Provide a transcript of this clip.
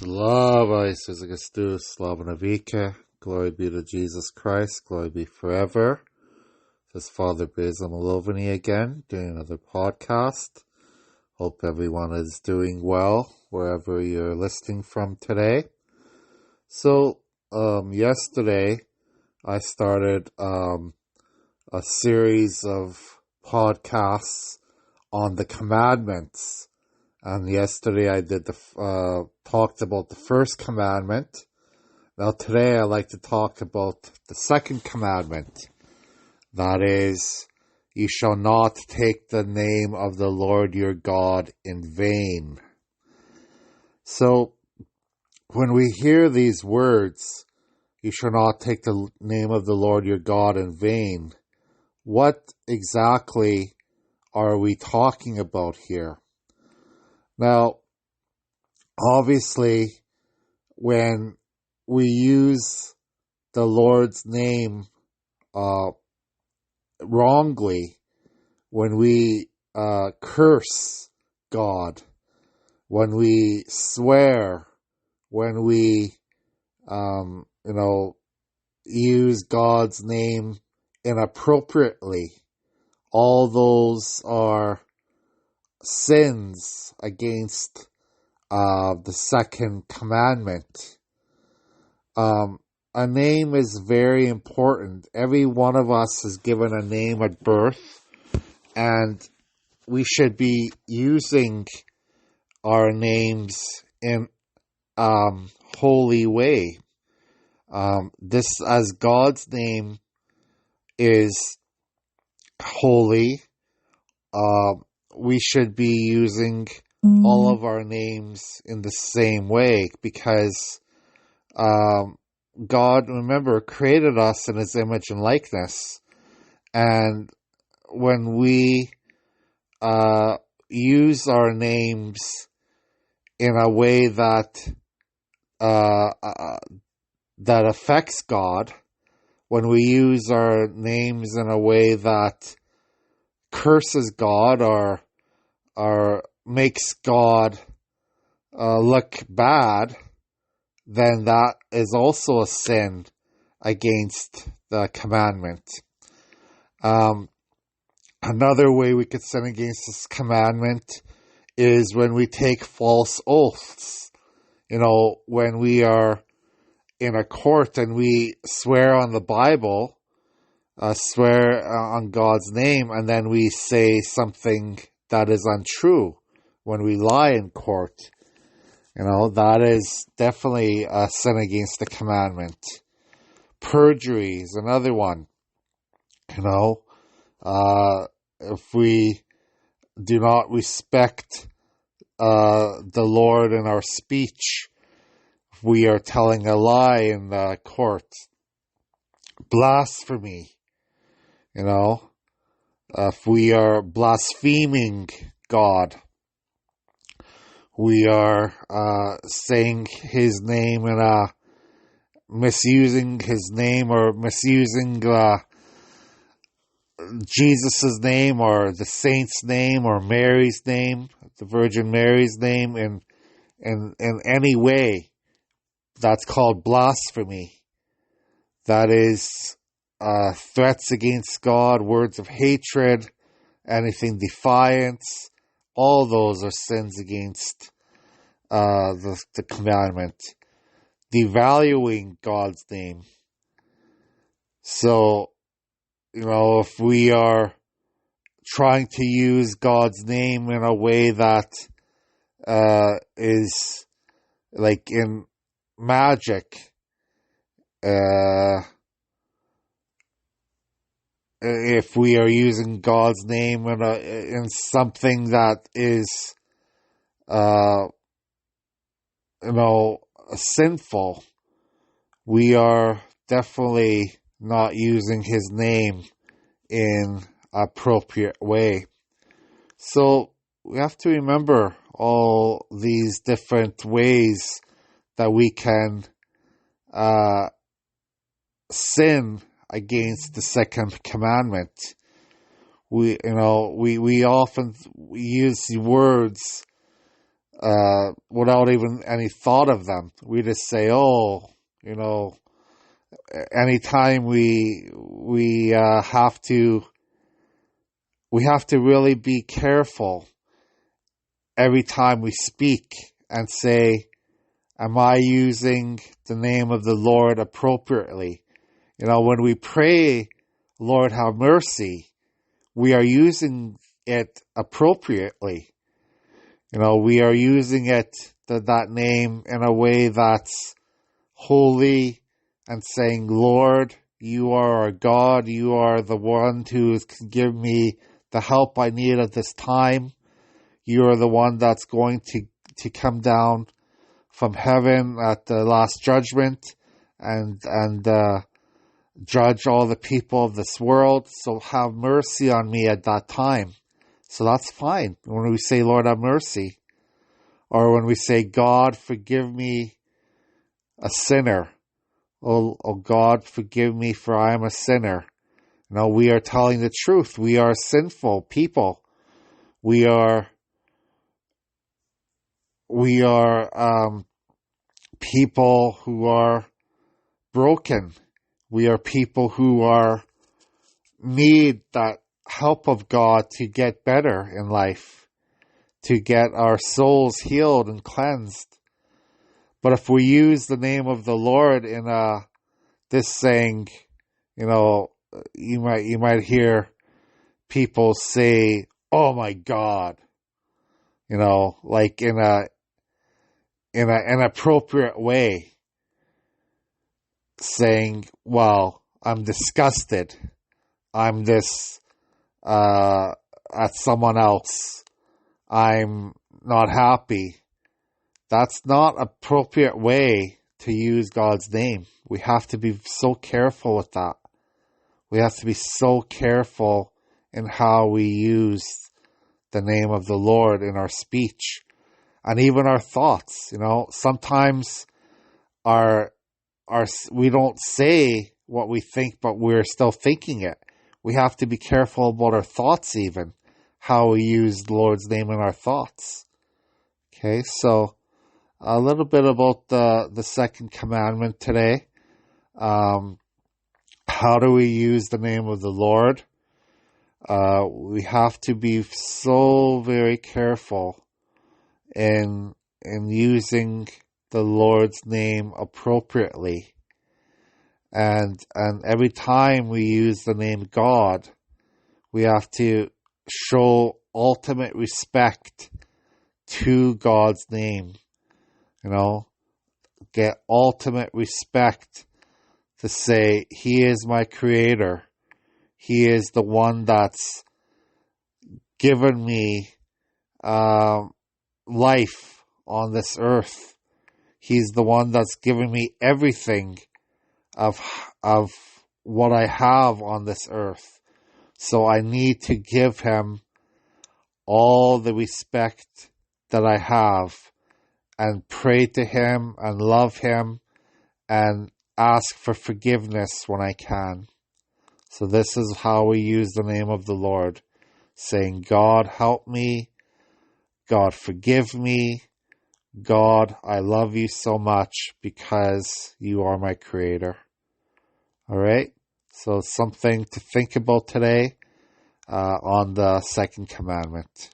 Slava Isus Augustus, Slava Navika, glory be to Jesus Christ, glory be forever. This is Father Basil Malovany again, doing another podcast. Hope everyone is doing well, wherever you're listening from today. So, yesterday, I started, a series of podcasts on the commandments. And yesterday I did talked about the first commandment. Now today I like to talk about the second commandment. That is, you shall not take the name of the Lord your God in vain. So, when we hear these words, you shall not take the name of the Lord your God in vain, what exactly are we talking about here? Now, obviously, when we use the Lord's name wrongly, when we curse God, when we swear, when we, use God's name inappropriately, all those are sins against the second commandment. A name is very important. Every one of us is given a name at birth, and we should be using our names in holy way. This, as God's name is holy, we should be using all of our names in the same way, because God, remember, created us in His image and likeness, and when we use our names in a way that that affects God, when we use our names in a way that curses God or makes God look bad, then that is also a sin against the commandment. Another way we could sin against this commandment is when we take false oaths. When we are in a court and we swear on the Bible, swear on God's name, and then we say something that is untrue when we lie in court. That is definitely a sin against the commandment. Perjury is another one. If we do not respect the Lord in our speech, if we are telling a lie in the court. Blasphemy. If we are blaspheming God, we are saying His name in misusing His name, or misusing Jesus' name, or the saint's name, or Mary's name, the Virgin Mary's name, in any way. That's called blasphemy. That is threats against God, words of hatred, anything defiance. All those are sins against the commandment. Devaluing God's name. So, if we are trying to use God's name in a way that is like in magic, if we are using God's name in something that is, sinful, we are definitely not using His name in an appropriate way. So we have to remember all these different ways that we can sin against the second commandment. We often use the words without even any thought of them. We just say, oh, anytime we have to really be careful every time we speak and say, am I using the name of the Lord appropriately? When we pray, Lord, have mercy, we are using it appropriately. We are using that name in a way that's holy and saying, Lord, you are our God. You are the one who can give me the help I need at this time. You are the one that's going to come down from heaven at the last judgment and judge all the people of this world. So have mercy on me at that time. So that's fine when we say, Lord, have mercy. Or when we say, God, forgive me, a sinner. Oh God, forgive me, for I am a sinner. We are telling the truth. We are sinful people. We are people who are broken. We are people who need that help of God to get better in life, to get our souls healed and cleansed. But if we use the name of the Lord in this saying, you might hear people say, "Oh my God," like in an inappropriate way, saying, "Well, I'm disgusted. I'm this at someone else. I'm not happy." That's not an appropriate way to use God's name. We have to be so careful with that. We have to be so careful in how we use the name of the Lord in our speech and even our thoughts. Sometimes we don't say what we think, but we're still thinking it. We have to be careful about our thoughts, even how we use the Lord's name in our thoughts. Okay, so a little bit about the second commandment today. How do we use the name of the Lord? We have to be so very careful in using the Lord's name appropriately. And every time we use the name God, we have to show ultimate respect to God's name. Get ultimate respect to say, He is my creator. He is the one that's given me life on this earth. He's the one that's given me everything of what I have on this earth. So I need to give Him all the respect that I have and pray to Him and love Him and ask for forgiveness when I can. So this is how we use the name of the Lord, saying, God, help me. God, forgive me. God, I love you so much because you are my creator. All right? So something to think about today on the second commandment.